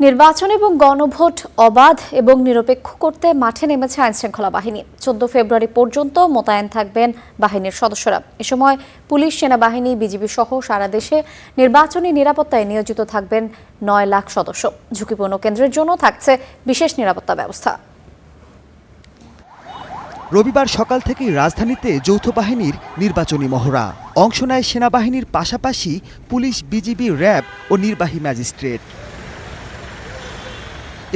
নির্বাচন এবং গণভোট অবাধ এবং নিরপেক্ষ করতে মাঠে নেমেছে আইনশৃঙ্খলা বাহিনী। 14 ফেব্রুয়ারি পর্যন্ত মোতায়েন থাকবেন বাহিনীর সদস্যরা। এ সময় পুলিশ, সেনাবাহিনী, বিজিবি সহ সারা দেশে নির্বাচনী নিরাপত্তায় নিয়োজিত থাকবেন 9 লাখ সদস্য। ঝুঁকিপূর্ণ কেন্দ্রের জন্য থাকছে বিশেষ নিরাপত্তা ব্যবস্থা। রবিবার সকাল থেকেই রাজধানীতে যৌথ বাহিনীর নির্বাচনী মহড়া। অংশ নেয় সেনাবাহিনীর পাশাপাশি পুলিশ, বিজিবি, র্যাব ও নির্বাহী ম্যাজিস্ট্রেট।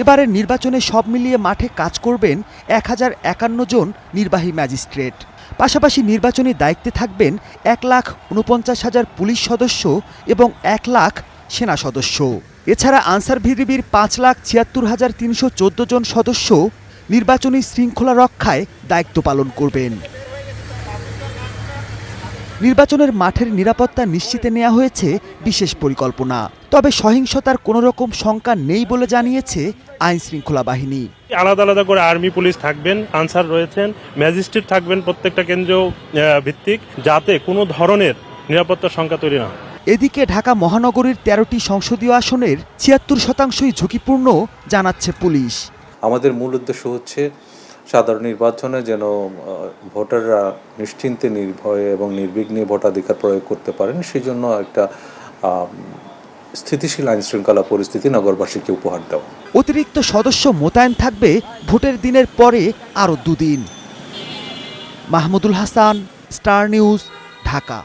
এবারের নির্বাচনে সব মিলিয়ে মাঠে কাজ করবেন 1051 জন নির্বাহী ম্যাজিস্ট্রেট। পাশাপাশি নির্বাচনী দায়িত্বে থাকবেন 1,49,000 পুলিশ সদস্য এবং 1 লাখ সেনা সদস্য। এছাড়া আনসার ভিডিবির 5,76,314 জন সদস্য নির্বাচনী শৃঙ্খলা রক্ষায় দায়িত্ব পালন করবেন। নির্বাচনের মাঠের নিরাপত্তা নিশ্চিতে নেওয়া হয়েছে বিশেষ পরিকল্পনা। তবে সহিংসতার কোনো রকম শঙ্কা নেই বলে জানিয়েছে আইন শৃঙ্খলা বাহিনী। আলাদা আলাদা করে আর্মি পুলিশ থাকবেন, আনসার রয়েছেন, ম্যাজিস্ট্রেট থাকবেন প্রত্যেকটা কেন্দ্র ভিত্তিক, যাতে কোনো ধরনের নিরাপত্তার শঙ্কা তৈরি না হয়। এদিকে ঢাকা মহানগরীর 13টি সংসদীয় আসনের 76% ঝুঁকিপূর্ণ জানাচ্ছে পুলিশ। আমাদের মূল উদ্দেশ্য হচ্ছে সাধারণ নির্বাচনে যেন ভোটাররা নিশ্চিন্তে, নির্ভয়ে এবং নির্বিঘ্নে ভোটাধিকার প্রয়োগ করতে পারেন, সেই জন্য একটা স্থিতিশীল আইন শৃঙ্খলা পরিস্থিতি নগরবাসীকে উপহার দেওয়া। অতিরিক্ত সদস্য মোতায়েন থাকবে ভোটের দিনের পরে আরও 2 দিন। Mahmudul Hasan, star news, Dhaka.